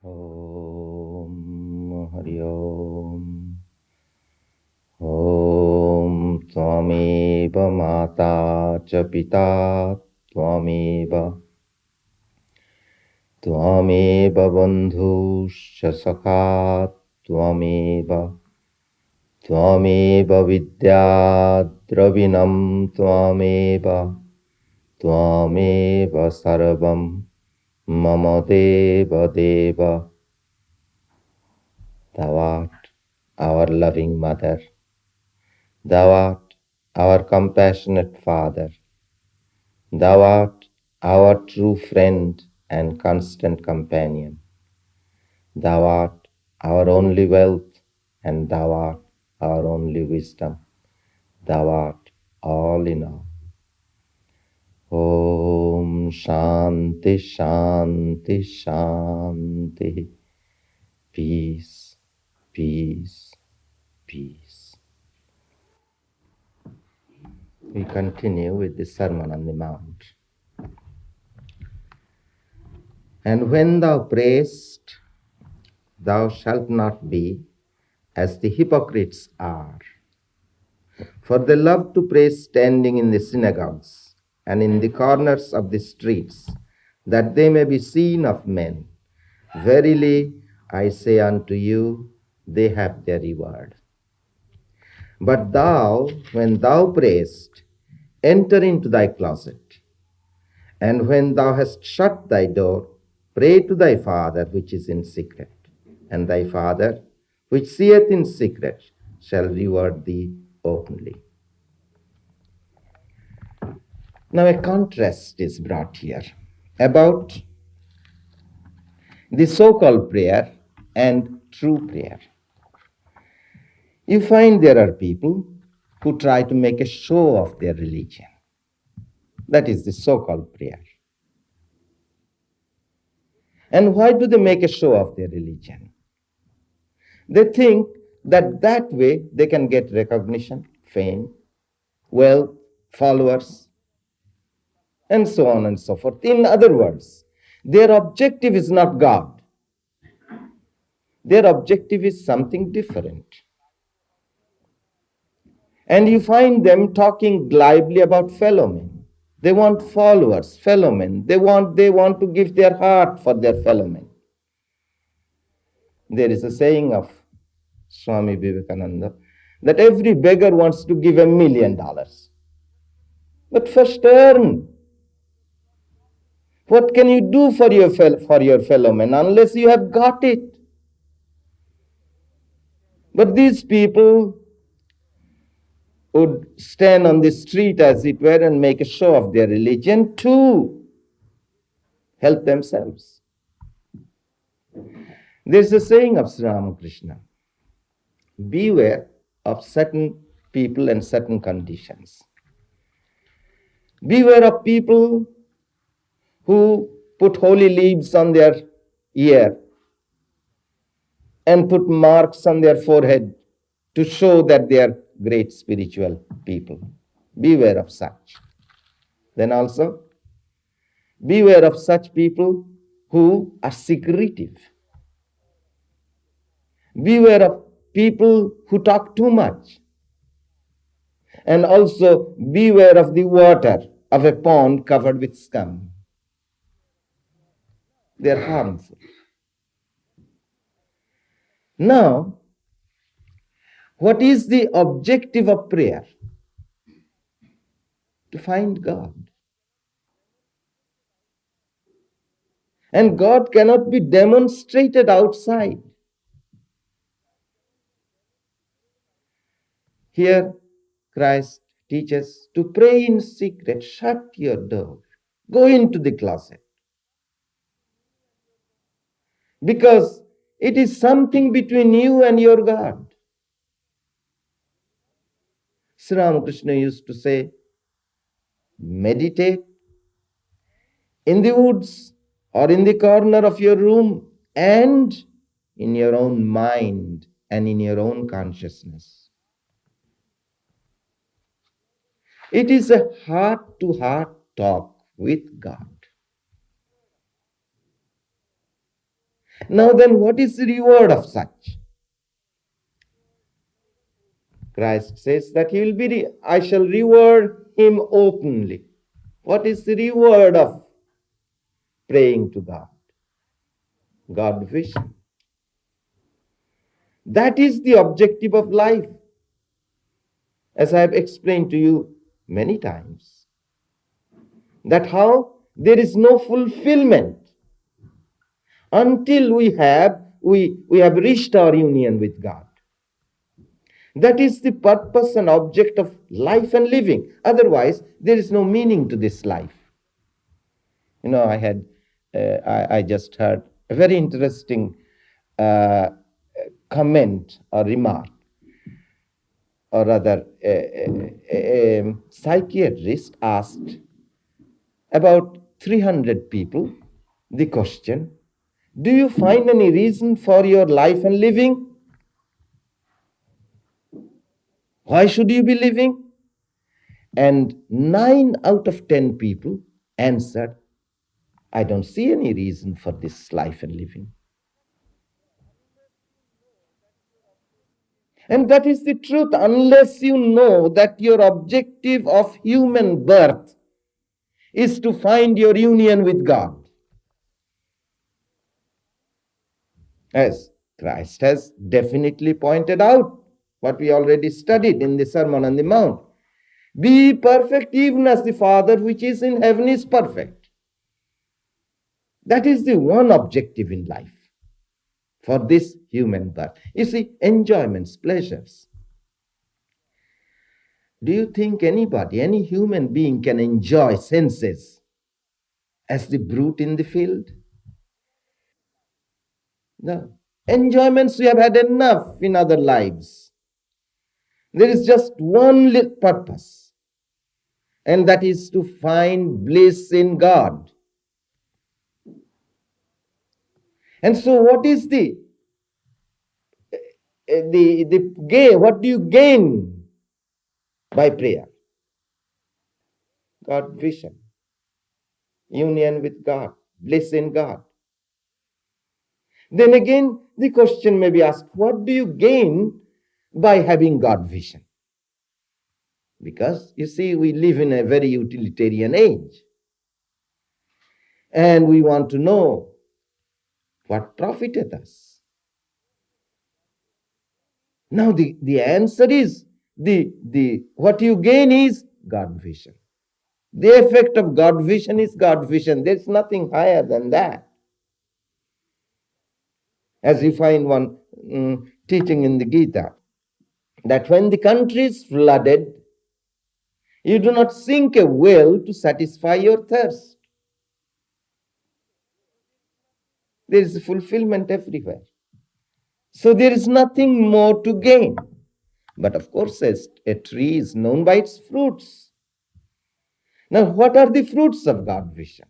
Om Hari Om. Om Swameva Mata Cha Pita Swameva Swameva Bandhuscha Sakha Swameva Swameva Vidya Dravinam Swameva Swameva Sarvam Mama Deva Deva. Thou art our loving mother. Thou art our compassionate Father. Thou art our true friend and constant companion. Thou art our only wealth, and thou art our only wisdom. Thou art all in all. Om Shanti Shanti Shanti. Peace, peace, peace. We continue with the Sermon on the Mount. And when thou prayest, thou shalt not be as the hypocrites are. For they love to pray standing in the synagogues and in the corners of the streets, that they may be seen of men. Verily, I say unto you, they have their reward. But thou, when thou prayest, enter into thy closet, and when thou hast shut thy door, pray to thy Father which is in secret, and thy Father which seeth in secret shall reward thee openly. Now a contrast is brought here about the so-called prayer and true prayer. You find there are people who try to make a show of their religion. That is the so-called prayer. And why do they make a show of their religion? They think that way they can get recognition, fame, wealth, followers, and so on and so forth. In other words, their objective is not God. Their objective is something different. And you find them talking glibly about fellow men. They want followers, fellow men. They want to give their heart for their fellow men. There is a saying of Swami Vivekananda that every beggar wants to give $1 million. But first earn. What can you do for your fellow men unless you have got it? But these people would stand on the street, as it were, and make a show of their religion to help themselves. There's a saying of Sri Ramakrishna: beware of certain people and certain conditions. Beware of people who put holy leaves on their ear and put marks on their forehead to show that they are great spiritual people. Beware of such. Then also, beware of such people who are secretive. Beware of people who talk too much. And also beware of the water of a pond covered with scum. They are harmful. Now, what is the objective of prayer? To find God. And God cannot be demonstrated outside. Here, Christ teaches to pray in secret. Shut your door. Go into the closet. Because it is something between you and your God. Sri Ramakrishna used to say, meditate in the woods or in the corner of your room and in your own mind and in your own consciousness. It is a heart-to-heart talk with God. Now then, what is the reward of such? Christ says that he will be, I shall reward him openly. What is the reward of praying to God? God vision. That is the objective of life, as I have explained to you many times. That how there is no fulfillment until we have reached our union with God. That is the purpose and object of life and living. Otherwise, there is no meaning to this life. You know, I just heard a very interesting comment or remark, or rather, a psychiatrist asked about 300 people the question, do you find any reason for your life and living? Why should you be living? And 9 out of 10 people answered, I don't see any reason for this life and living. And that is the truth. Unless you know that your objective of human birth is to find your union with God, as Christ has definitely pointed out, what we already studied in the Sermon on the Mount. Be perfect even as the Father which is in heaven is perfect. That is the one objective in life for this human birth. You see, enjoyments, pleasures. Do you think anybody, any human being can enjoy senses as the brute in the field? No. Enjoyments we have had enough in other lives. There is just one purpose, and that is to find bliss in God. And so what is the gain? What do you gain by prayer? God vision, union with God, bliss in God. Then again, the question may be asked, what do you gain by having God vision? Because, you see, we live in a very utilitarian age. And we want to know what profiteth us. Now, the answer is, what you gain is God vision. The effect of God vision is God vision. There's nothing higher than that. As you find one teaching in the Gita, that when the country is flooded, you do not sink a well to satisfy your thirst. There is fulfillment everywhere. So there is nothing more to gain. But of course, a tree is known by its fruits. Now, what are the fruits of God vision?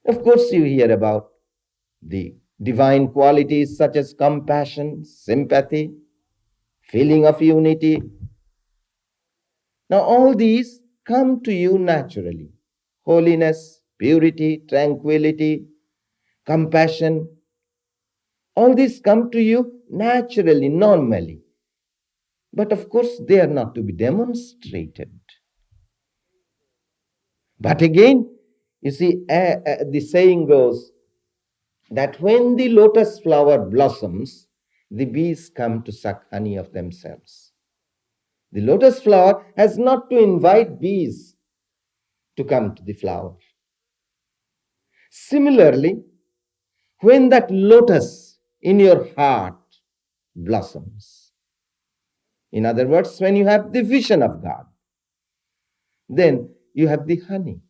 Of course, you hear about the divine qualities such as compassion, sympathy, feeling of unity. Now, all these come to you naturally. Holiness, purity, tranquility, compassion, all these come to you naturally, normally. But of course, they are not to be demonstrated. But again, you see, the saying goes that when the lotus flower blossoms, the bees come to suck honey of themselves. The lotus flower has not to invite bees to come to the flower. Similarly, when that lotus in your heart blossoms, in other words, when you have the vision of God, then you have the honey.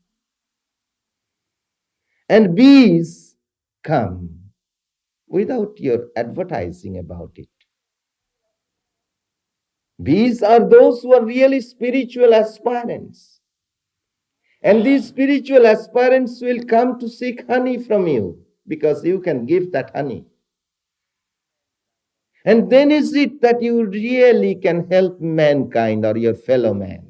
And bees come without your advertising about it. Bees are those who are really spiritual aspirants. And these spiritual aspirants will come to seek honey from you because you can give that honey. And then is it that you really can help mankind or your fellow man.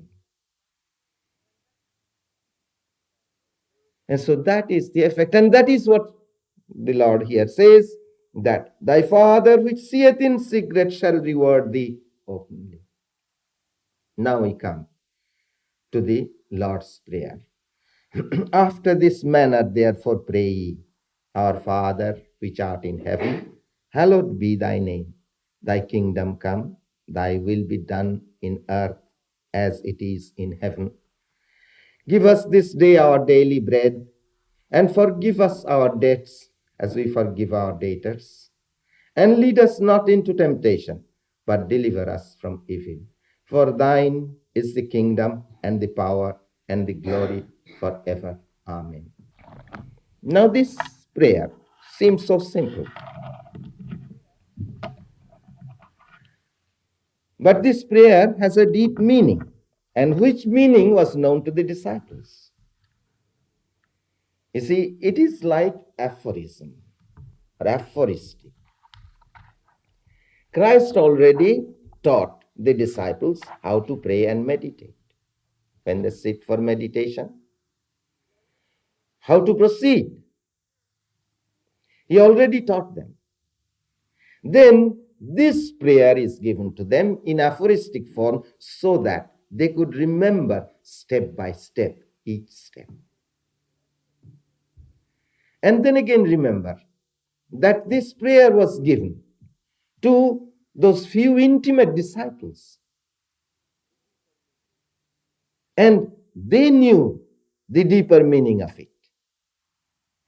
And so that is the effect. And that is what The Lord here says that thy Father which seeth in secret shall reward thee openly. Now we come to the Lord's Prayer. After this manner, therefore, pray ye, Our Father, which art in heaven, hallowed be thy name. Thy kingdom come, thy will be done in earth as it is in heaven. Give us this day our daily bread, and forgive us our debts as we forgive our debtors. And lead us not into temptation, but deliver us from evil. For thine is the kingdom and the power and the glory forever. Amen. Now this prayer seems so simple. But this prayer has a deep meaning, and which meaning was known to the disciples. You see, it is like aphorism or aphoristic. Christ already taught the disciples how to pray and meditate. When they sit for meditation, how to proceed. He already taught them. Then this prayer is given to them in aphoristic form so that they could remember step by step, each step. And then again remember that this prayer was given to those few intimate disciples. And they knew the deeper meaning of it.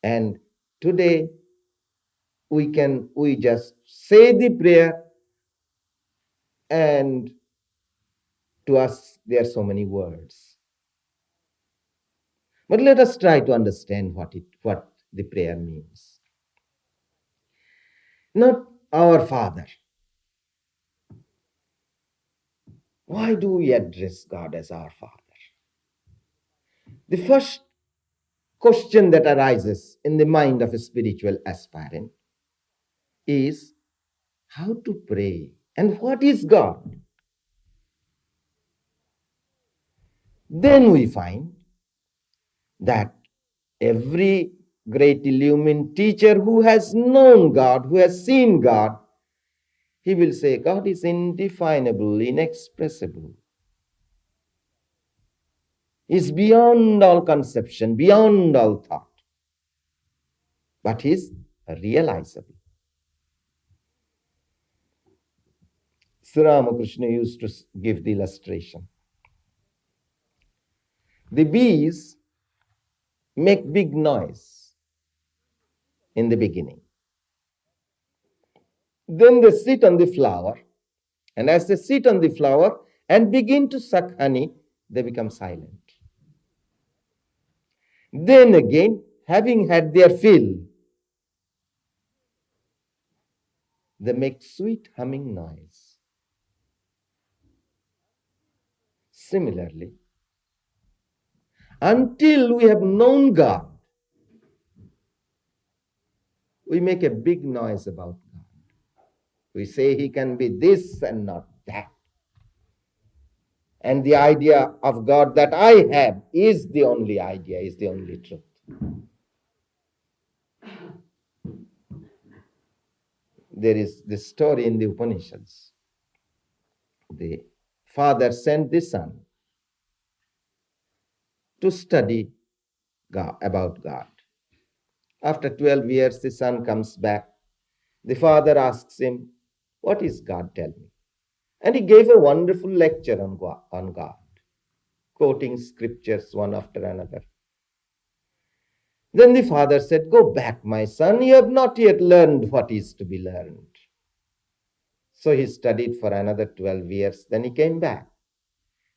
And today we just say the prayer, and to us there are so many words. But let us try to understand what the prayer means. Not our Father. Why do we address God as our Father? The first question that arises in the mind of a spiritual aspirant is how to pray and what is God? Then we find that every great illumined teacher who has known God, who has seen God, he will say God is indefinable, inexpressible. Is beyond all conception, beyond all thought, but is realizable. Sri Ramakrishna used to give the illustration. The bees make big noise in the beginning. Then they sit on the flower, and as they sit on the flower and begin to suck honey, they become silent. Then again, having had their fill, they make sweet humming noise. Similarly, until we have known God, we make a big noise about God. We say he can be this and not that. And the idea of God that I have is the only idea, is the only truth. There is this story in the Upanishads. The father sent the son to study God, about God. After 12 years, the son comes back. The father asks him, what is God? Tell me. And he gave a wonderful lecture on God, quoting scriptures one after another. Then the father said, go back, my son, you have not yet learned what is to be learned. So he studied for another 12 years, then he came back.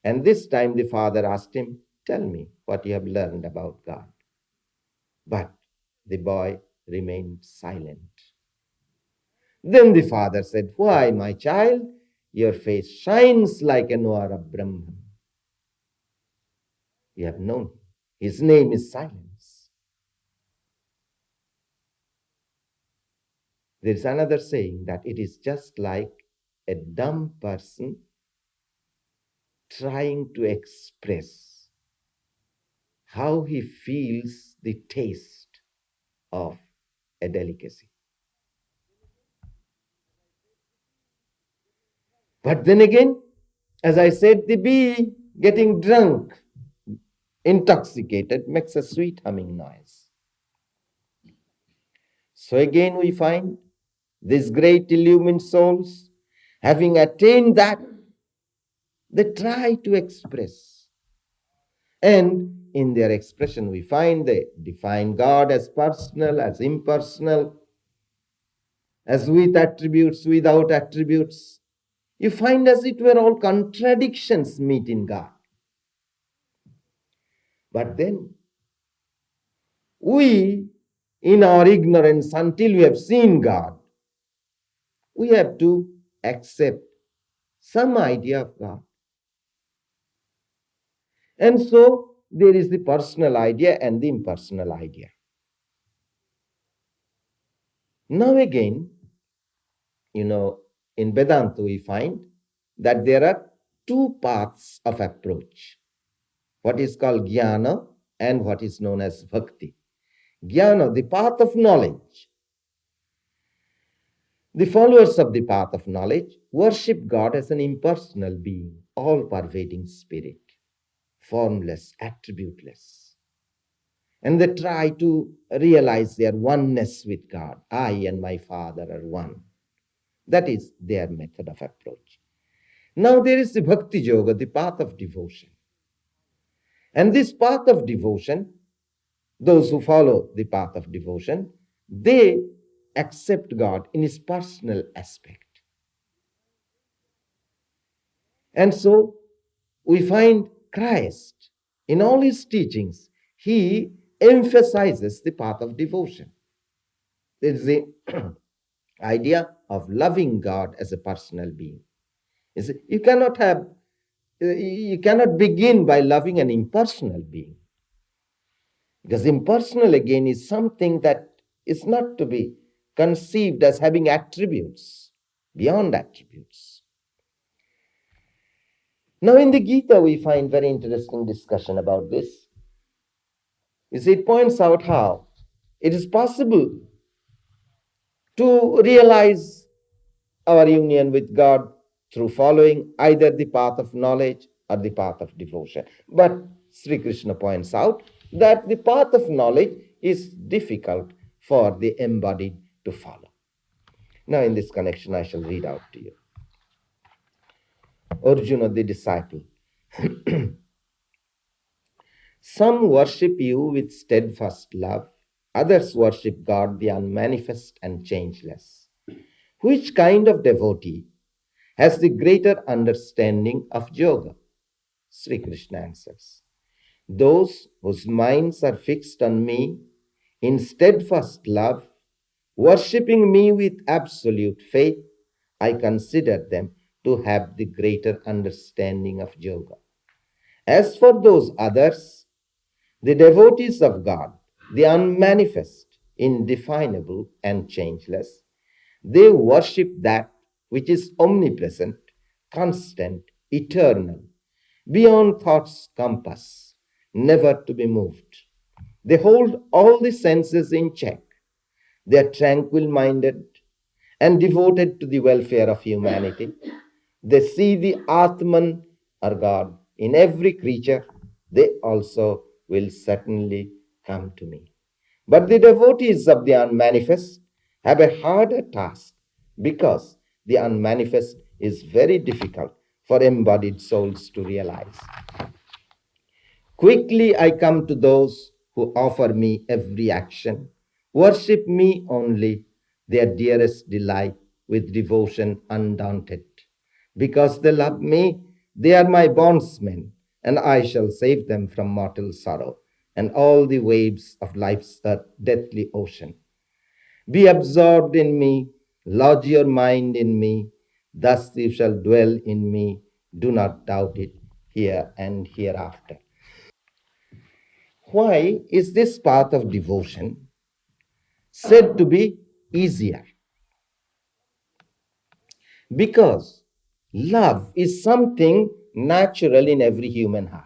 And this time the father asked him, tell me what you have learned about God. But the boy remained silent. Then the father said, why, my child, your face shines like a noir of Brahman. You have known him. His name is silence. There is another saying that it is just like a dumb person trying to express how he feels the taste of a a delicacy. But then again, as I said, the bee getting drunk, intoxicated, makes a sweet humming noise. So again we find these great illumined souls, having attained that, they try to express. And in their expression, we find they define God as personal, as impersonal, as with attributes, without attributes. You find as it were all contradictions meet in God. But then we, in our ignorance, until we have seen God, we have to accept some idea of God. And so there is the personal idea and the impersonal idea. Now again, in Vedanta we find that there are two paths of approach. What is called jnana and what is known as bhakti. Jnana, the path of knowledge. The followers of the path of knowledge worship God as an impersonal being, all-pervading spirit, formless, attributeless. And they try to realize their oneness with God. I and my Father are one. That is their method of approach. Now there is the bhakti yoga, the path of devotion. And this path of devotion, those who follow the path of devotion, they accept God in his personal aspect. And so we find Christ in all his teachings, he emphasizes the path of devotion. There is the idea of loving God as a personal being. You cannot begin by loving an impersonal being. Because impersonal again is something that is not to be conceived as having attributes, beyond attributes. Now in the Gita we find very interesting discussion about this. It points out how it is possible to realize our union with God through following either the path of knowledge or the path of devotion. But Sri Krishna points out that the path of knowledge is difficult for the embodied to follow. Now in this connection I shall read out to you. Arjuna the disciple. Some worship you with steadfast love, others worship God the unmanifest and changeless. Which kind of devotee has the greater understanding of yoga? Sri Krishna answers, those whose minds are fixed on me in steadfast love, worshipping me with absolute faith, I consider them to have the greater understanding of yoga. As for those others, the devotees of God, the unmanifest, indefinable, and changeless, they worship that which is omnipresent, constant, eternal, beyond thought's compass, never to be moved. They hold all the senses in check. They are tranquil-minded and devoted to the welfare of humanity. They see the Atman, or God, in every creature. They also will certainly come to me. But the devotees of the unmanifest have a harder task, because the unmanifest is very difficult for embodied souls to realize. Quickly I come to those who offer me every action, worship me only, their dearest delight, with devotion undaunted. Because they love me, they are my bondsmen, and I shall save them from mortal sorrow and all the waves of life's deathly ocean. Be absorbed in me, lodge your mind in me, thus you shall dwell in me, do not doubt it, here and hereafter. Why is this path of devotion said to be easier? Because love is something natural in every human heart.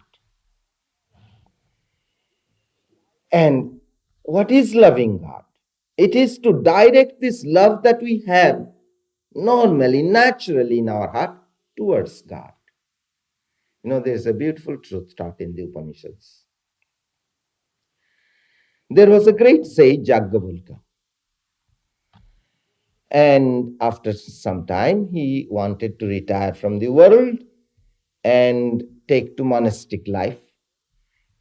And what is loving God? It is to direct this love that we have normally, naturally in our heart towards God. There's a beautiful truth taught in the Upanishads. There was a great sage, Yagnavulka. And after some time, he wanted to retire from the world and take to monastic life.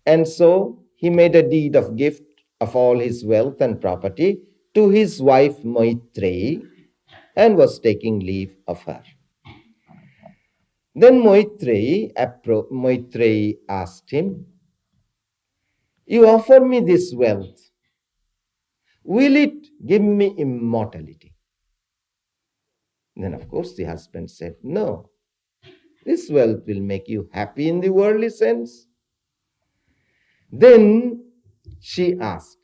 And so he made a deed of gift of all his wealth and property to his wife Maitreyi and was taking leave of her. Then Maitreyi asked him, "You offer me this wealth. Will it give me immortality?" Then, of course, the husband said, "No, this wealth will make you happy in the worldly sense." Then she asked,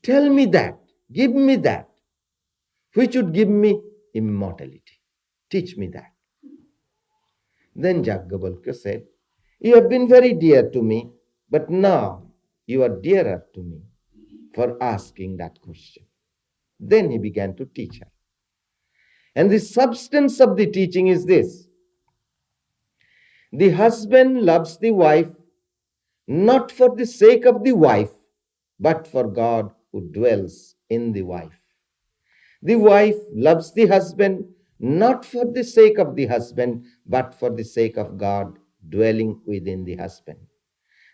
"Tell me that, give me that, which would give me immortality. Teach me that." Then Yagnavulka said, "You have been very dear to me, but now you are dearer to me for asking that question." Then he began to teach her. And the substance of the teaching is this: the husband loves the wife not for the sake of the wife, but for God who dwells in the wife. The wife loves the husband not for the sake of the husband, but for the sake of God dwelling within the husband.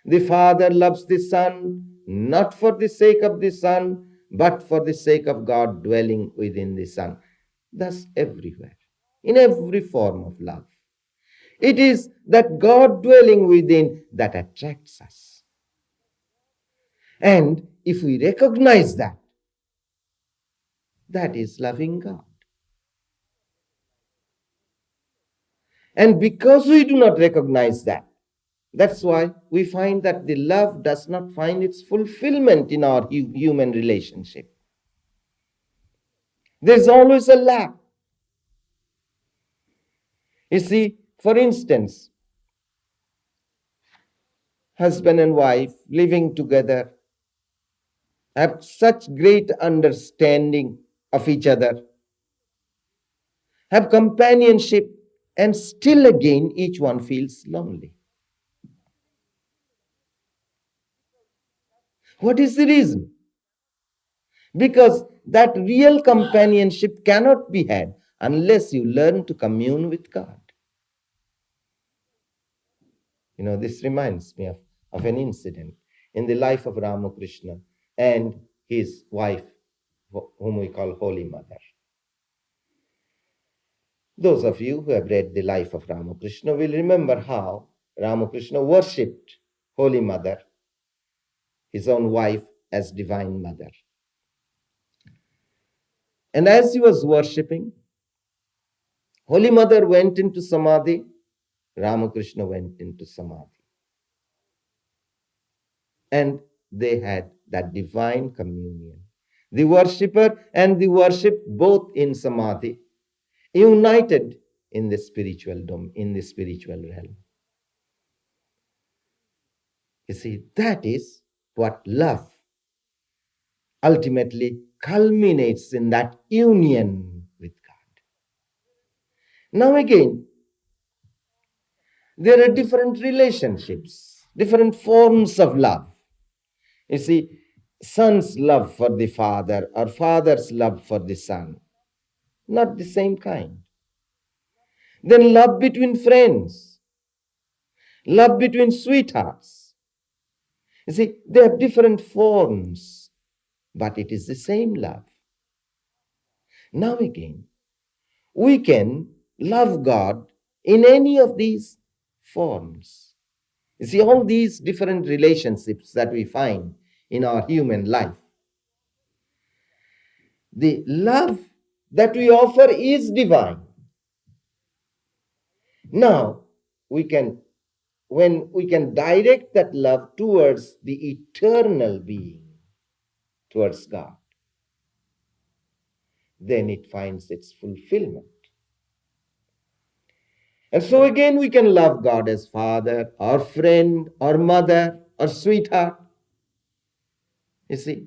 The father loves the son not for the sake of the son, but for the sake of God dwelling within the son. Thus, everywhere, in every form of love, it is that God dwelling within that attracts us. And if we recognize that, that is loving God. And because we do not recognize that, that's why we find that the love does not find its fulfillment in our human relationship. There's always a lack. You see, for instance, husband and wife living together have such great understanding of each other, have companionship, and still again each one feels lonely. What is the reason? Because that real companionship cannot be had unless you learn to commune with God. This reminds me of an incident in the life of Ramakrishna and his wife, whom we call Holy Mother. Those of you who have read the life of Ramakrishna will remember how Ramakrishna worshipped Holy Mother, his own wife, as Divine Mother. And as he was worshipping, Holy Mother went into Samadhi, Ramakrishna went into Samadhi. And they had that divine communion. The worshipper and the worshipped both in Samadhi, united in the spiritual realm. You see, that is what love ultimately culminates in, that union with God. Now again, there are different relationships, different forms of love. You see, son's love for the father or father's love for the son, not the same kind. Then love between friends, love between sweethearts. You see, they have different forms, but it is the same love. Now again, we can love God in any of these forms. You see, all these different relationships that we find in our human life, the love that we offer is divine. Now, when we can direct that love towards the eternal being, towards God, then it finds its fulfillment. And so again, we can love God as father, or friend, or mother, or sweetheart. You see,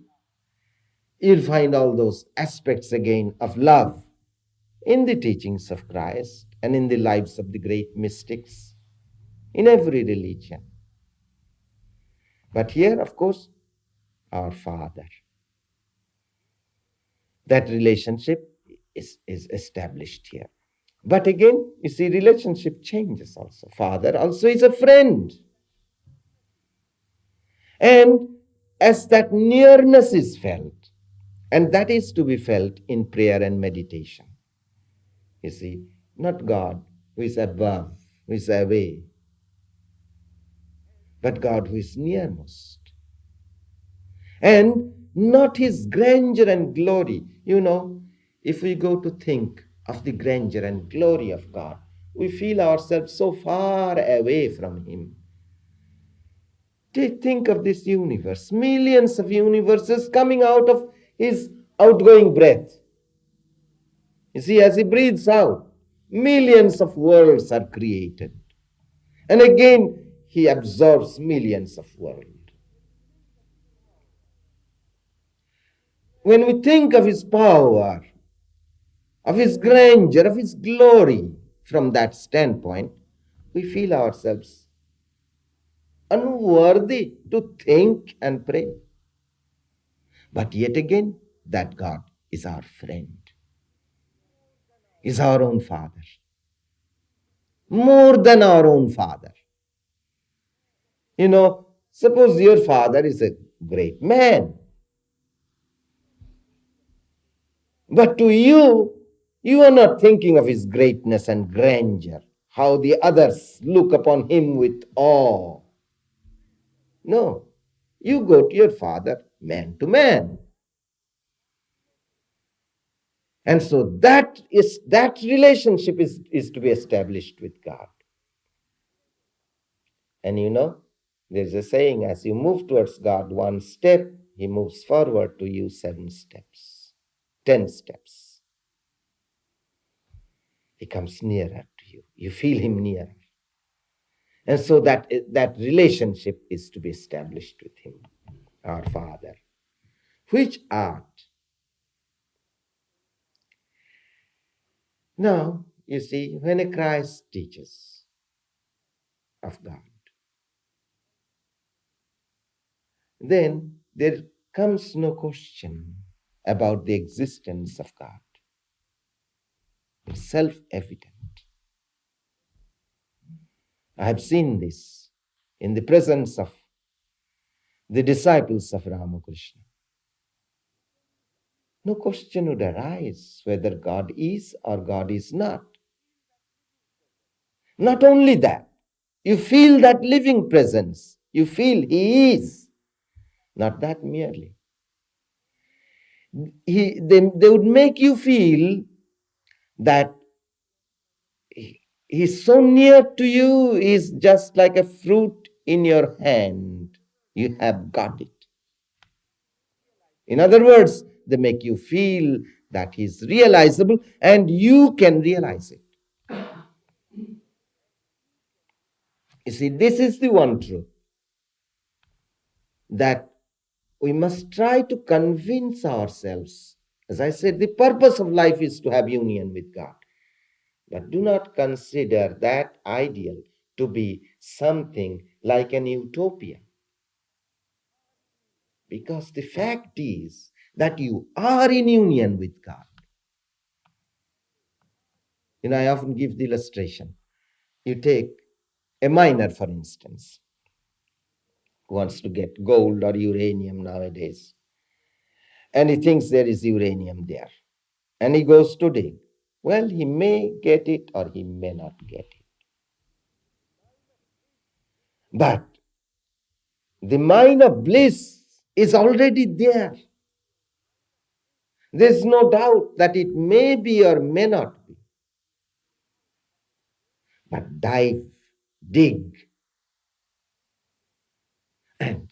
You'll find all those aspects again of love in the teachings of Christ and in the lives of the great mystics in every religion. But here, of course, our Father. That relationship is established here. But again, you see, relationship changes also. Father also is a friend. And as that nearness is felt, and that is to be felt in prayer and meditation. You see, not God who is above, who is away, but God who is nearmost. And not his grandeur and glory. You know, if we go to think of the grandeur and glory of God, we feel ourselves so far away from him. Think of this universe, millions of universes coming out of his outgoing breath. You see, as he breathes out, millions of worlds are created. And again, he absorbs millions of worlds. When we think of his power, of his grandeur, of his glory, from that standpoint, we feel ourselves unworthy to think and pray. But yet again, that God is our friend, is our own Father, more than our own Father. You know, suppose your father is a great man, but to you, you are not thinking of his greatness and grandeur, how the others look upon him with awe. No, you go to your father man to man. And so that relationship is to be established with God. And you know, there's a saying, as you move towards God one step, he moves forward to you 7 steps, 10 steps. He comes nearer to you. You feel him nearer. And so that relationship is to be established with him, our Father, which art. Now, you see, when a Christ teaches of God, then there comes no question about the existence of God. It's self-evident. I have seen this in the presence of the disciples of Ramakrishna. No question would arise whether God is or God is not. Not only that, you feel that living presence. You feel he is. Not that merely. They would make you feel that he's so near to you, he's just like a fruit in your hand. You have got it. In other words, they make you feel that he's realizable and you can realize it. You see, this is the one truth that we must try to convince ourselves. As I said, the purpose of life is to have union with God. But do not consider that ideal to be something like an utopia. Because the fact is that you are in union with God. You know, I often give the illustration. You take a miner, for instance, who wants to get gold or uranium nowadays, and he thinks there is uranium there, and he goes to dig. Well, he may get it or he may not get it. But the mine of bliss is already there. There's no doubt that it may be or may not be. But dive, dig, and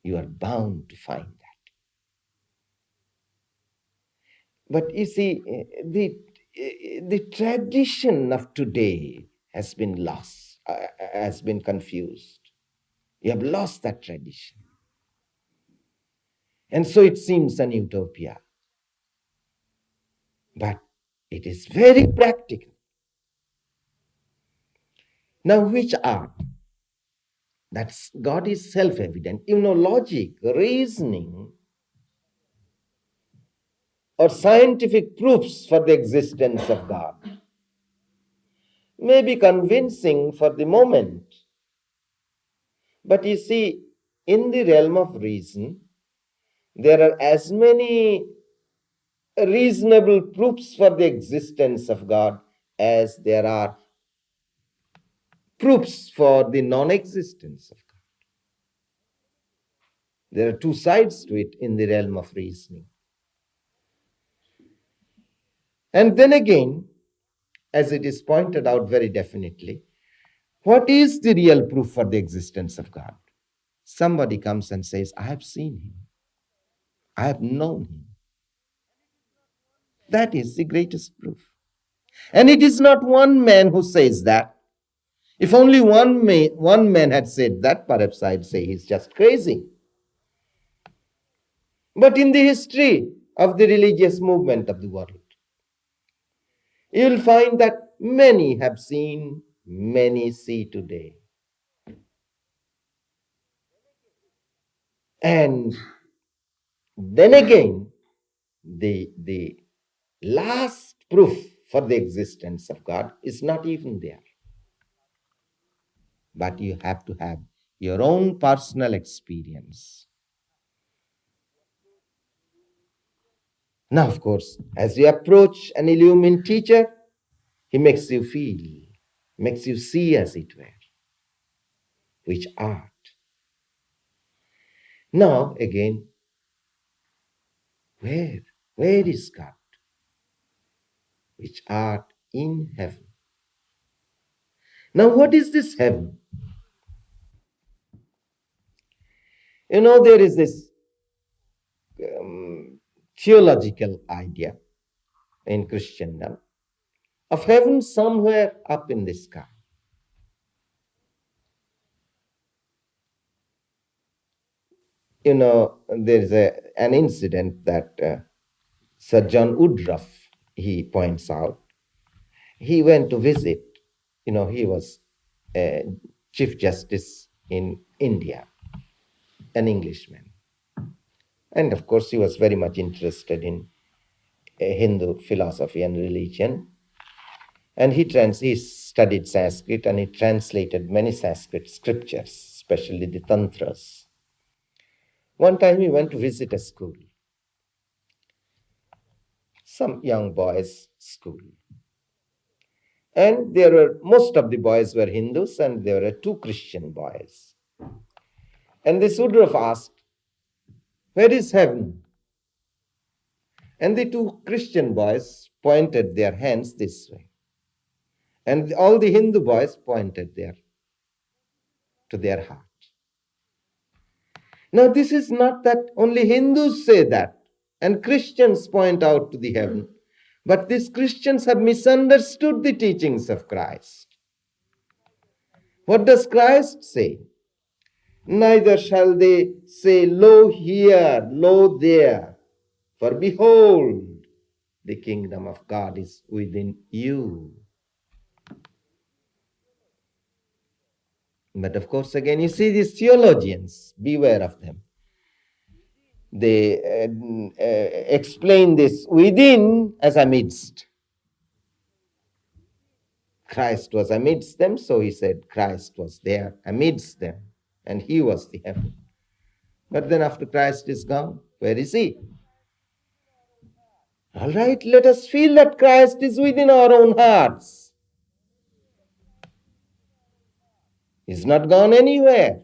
you are bound to find that. But you see, the tradition of today has been lost, has been confused. You have lost that tradition. And so it seems an utopia. But it is very practical. Now, which art? That's God is self-evident. Logic, reasoning, or scientific proofs for the existence of God may be convincing for the moment. But you see, in the realm of reason, there are as many reasonable proofs for the existence of God as there are proofs for the non-existence of God. There are two sides to it in the realm of reasoning. And then again, as it is pointed out very definitely, what is the real proof for the existence of God? Somebody comes and says, I have seen him. I have known him. That is the greatest proof. And it is not one man who says that. If only one man had said that, perhaps I'd say he's just crazy. But in the history of the religious movement of the world, you'll find that many have seen, many see today. And then again, the last proof for the existence of God is not even there. But you have to have your own personal experience. Now, of course, as you approach an illumined teacher, he makes you feel, makes you see, as it were, which art. Now, again, where is God? Which art in heaven? Now, what is this heaven? There is this theological idea in Christendom of heaven somewhere up in the sky. There is an incident that Sir John Woodruff, he points out. He went to visit, he was Chief Justice in India, an Englishman. And of course, he was very much interested in Hindu philosophy and religion. And he studied Sanskrit and he translated many Sanskrit scriptures, especially the Tantras. One time he went to visit a school, some young boys' school. And most of the boys were Hindus and there were two Christian boys. And this Woodruff asked, where is heaven? And the two Christian boys pointed their hands this way. And all the Hindu boys pointed there to their heart. Now, this is not that only Hindus say that and Christians point out to the heaven, but these Christians have misunderstood the teachings of Christ. What does Christ say? Neither shall they say, lo here, lo there, for behold, the kingdom of God is within you. But of course, again, you see these theologians, beware of them. They explain this within as amidst. Christ was amidst them, so he said Christ was there amidst them, and he was the heaven. But then after Christ is gone, where is he? All right, let us feel that Christ is within our own hearts. He's not gone anywhere.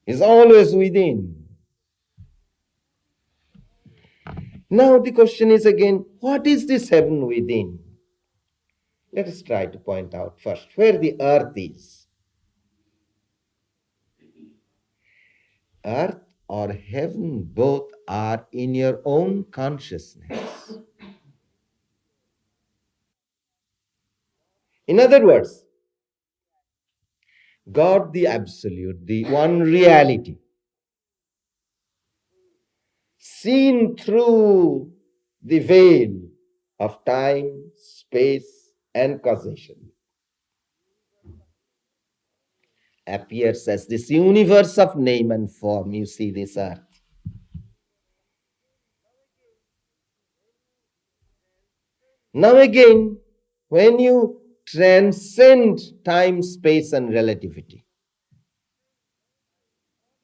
He's always within. Now the question is again, what is this heaven within? Let us try to point out first where the earth is. Earth or heaven, both are in your own consciousness. In other words, God the Absolute, the one reality, seen through the veil of time, space, and causation, appears as this universe of name and form. You see this earth. Now again, when you transcend time, space, and relativity,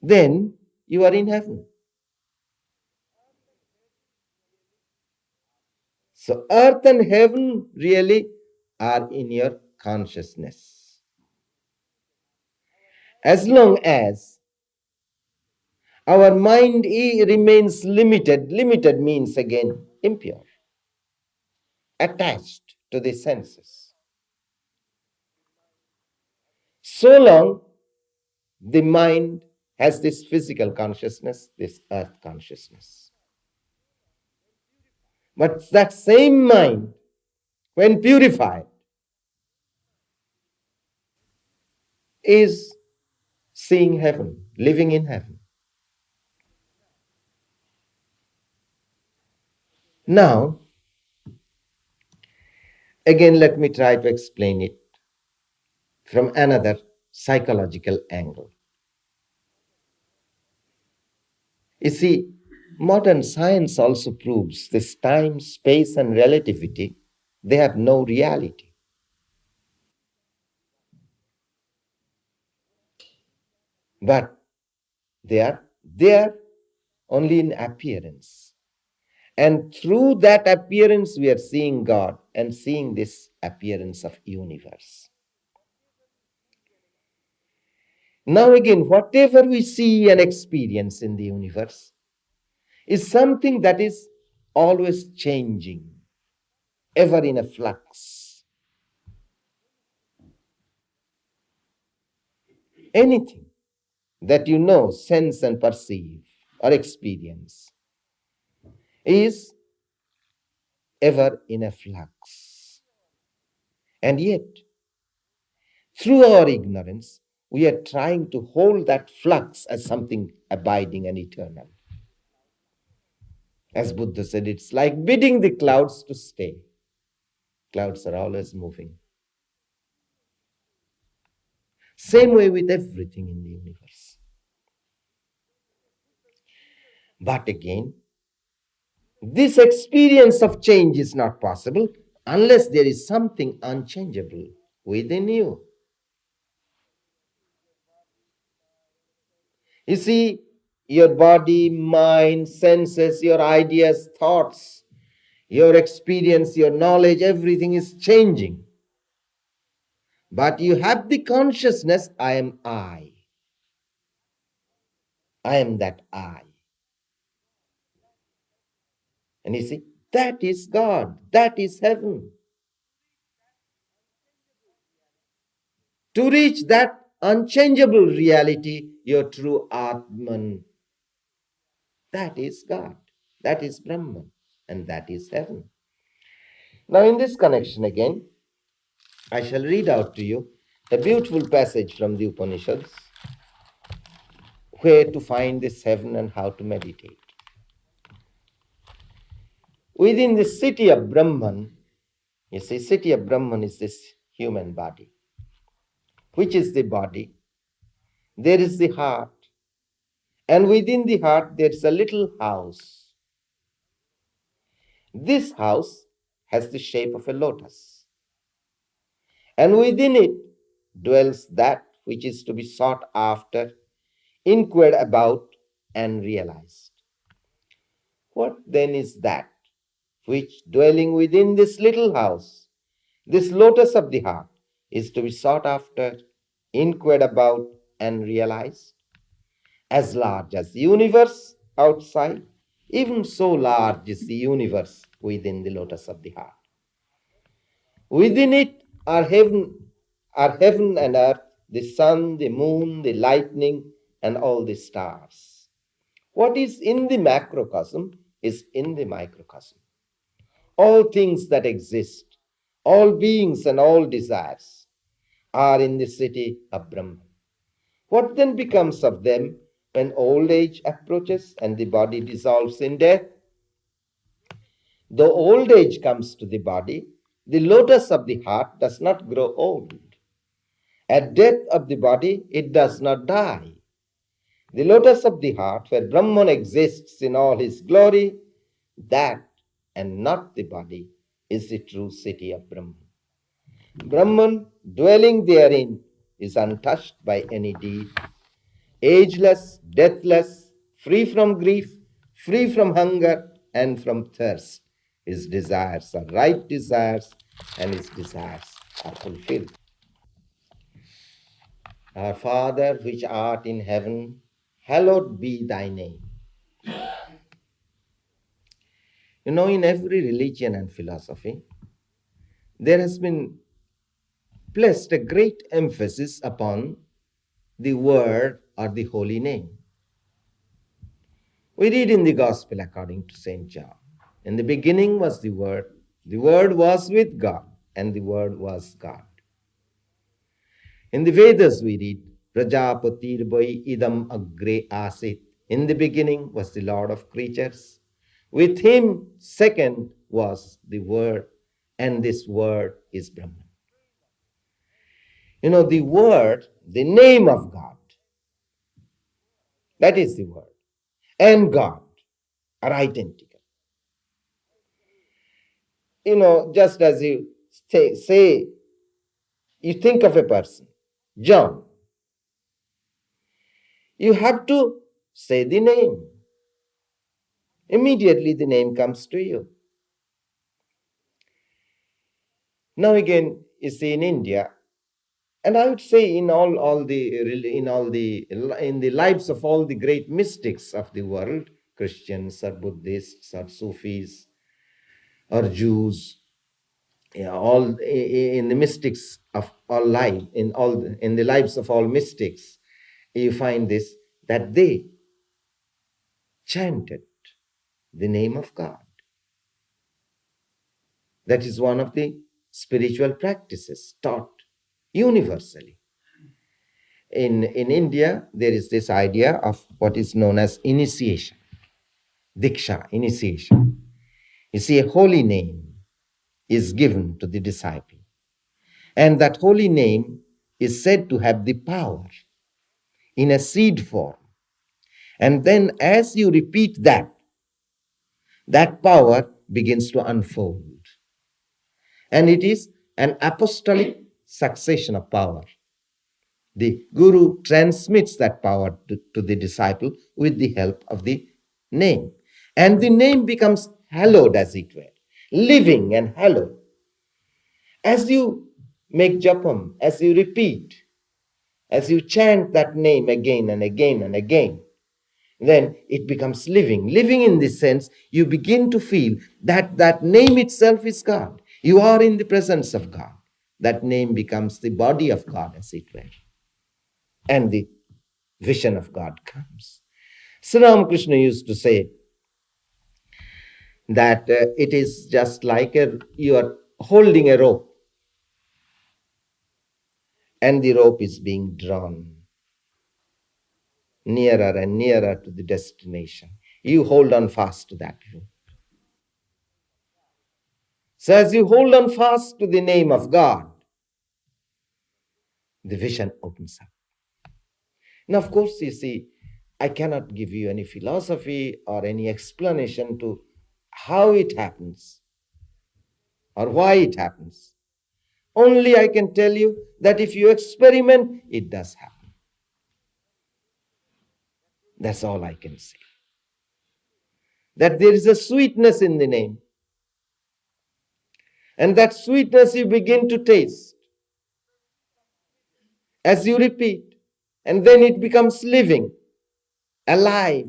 then you are in heaven. So earth and heaven really are in your consciousness. As long as our mind remains limited, limited means again impure, attached to the senses. So long the mind has this physical consciousness, this earth consciousness. But that same mind, when purified, is seeing heaven, living in heaven. Now, again, let me try to explain it from another psychological angle. You see, modern science also proves this time, space, and relativity, they have no reality. But they are there only in appearance. And through that appearance, we are seeing God and seeing this appearance of universe. Now again, whatever we see and experience in the universe is something that is always changing, ever in a flux. Anything that you know, sense, and perceive or experience is ever in a flux. And yet, through our ignorance, we are trying to hold that flux as something abiding and eternal. As Buddha said, it's like bidding the clouds to stay. Clouds are always moving. Same way with everything in the universe. But again, this experience of change is not possible unless there is something unchangeable within you. You see, your body, mind, senses, your ideas, thoughts, your experience, your knowledge, everything is changing. But you have the consciousness, I am I. I am that I. And you see, that is God, that is heaven. To reach that unchangeable reality, your true Atman, that is God, that is Brahman, and that is heaven. Now, in this connection again, I shall read out to you a beautiful passage from the Upanishads, where to find this heaven and how to meditate. Within the city of Brahman, you see, city of Brahman is this human body. Which is the body? There is the heart. And within the heart, there is a little house. This house has the shape of a lotus. And within it dwells that which is to be sought after, inquired about, and realized. What then is that which, dwelling within this little house, this lotus of the heart, is to be sought after, inquired about, and realized? As large as the universe outside, even so large is the universe within the lotus of the heart. Within it are heaven and earth, the sun, the moon, the lightning, and all the stars. What is in the macrocosm is in the microcosm. All things that exist, all beings and all desires are in the city of Brahman. What then becomes of them when old age approaches and the body dissolves in death, though old age comes to the body, the lotus of the heart does not grow old. At death of the body, it does not die. The lotus of the heart, where Brahman exists in all his glory, that and not the body is the true city of Brahman. Brahman, dwelling therein, is untouched by any deed, ageless, deathless, free from grief, free from hunger and from thirst. His desires are right desires, and his desires are fulfilled. Our Father, which art in heaven, hallowed be thy name. You know, in every religion and philosophy, there has been placed a great emphasis upon the word or the holy name. We read in the Gospel according to St. John, in the beginning was the Word was with God, and the Word was God. In the Vedas we read, Prajapatir Vai idam agre asit. In the beginning was the Lord of creatures. With him, second was the Word, and this Word is Brahman. You know, the Word, the name of God, that is the Word, and God are identical. You know, just as you say, you think of a person, John, you have to say the name. Immediately the name comes to you. Now again, you see in India, and I would say in the lives of all the great mystics of the world, Christians or Buddhists or Sufis or Jews, all in the mystics of all life, in the lives of all mystics, you find this, that they chanted the name of God. That is one of the spiritual practices taught universally. In India, there is this idea of what is known as initiation, diksha, initiation. You see, a holy name is given to the disciple, and that holy name is said to have the power in a seed form. And then as you repeat that, that power begins to unfold. And it is an apostolic succession of power. The Guru transmits that power to the disciple with the help of the name. And the name becomes hallowed, as it were, living and hallowed. As you make japam, as you repeat, as you chant that name again and again and again, then it becomes living. Living in this sense, you begin to feel that that name itself is God. You are in the presence of God. That name becomes the body of God, as it were. And the vision of God comes. Sri Ramakrishna used to say that it is just like you are holding a rope, and the rope is being drawn nearer and nearer to the destination. You hold on fast to that rope. So as you hold on fast to the name of God, the vision opens up. Now, of course, you see, I cannot give you any philosophy or any explanation to how it happens or why it happens. Only I can tell you that if you experiment, it does happen. That's all I can say. That there is a sweetness in the name. And that sweetness you begin to taste as you repeat. And then it becomes living, alive,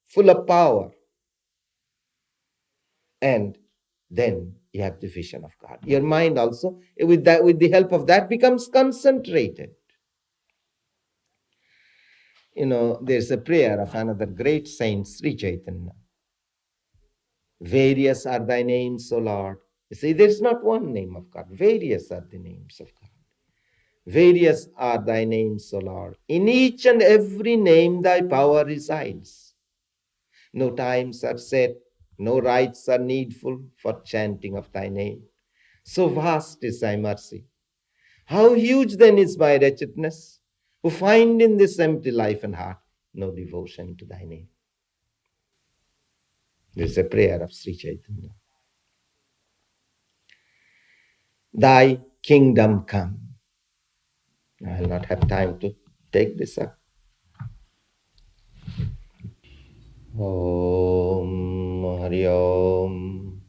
full of power. And then you have the vision of God. Your mind also, with the help of that, becomes concentrated. You know, there's a prayer of another great saint, Sri Chaitanya. Various are thy names, O Lord. You see, there's not one name of God. Various are the names of God. Various are thy names, O Lord. In each and every name thy power resides. No times are set, no rites are needful for chanting of thy name. So vast is thy mercy. How huge then is my wretchedness, who find in this empty life and heart no devotion to thy name. This is a prayer of Sri Chaitanya. Thy kingdom come. I will not have time to take this up. Om Hari Om.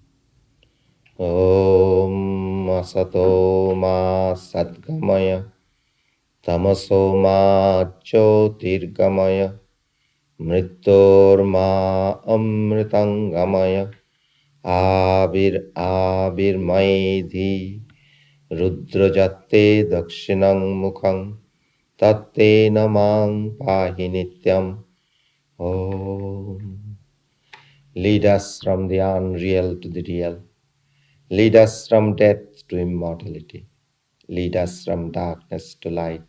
Om Asato Ma Sadgamaya. Tamaso Ma Jyotirgamaya. Mrityorma Amritangamaya. Abir Maidhi. Rudrajatte Dakshinang Mukhang. Tatte Namang Pahi Nityam. Om. Lead us from the unreal to the real. Lead us from death to immortality. Lead us from darkness to light.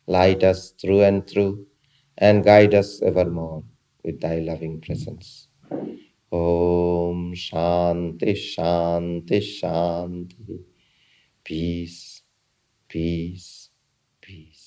Light us through and through, and guide us evermore with thy loving presence. Om Shanti Shanti Shanti. Peace, peace, peace.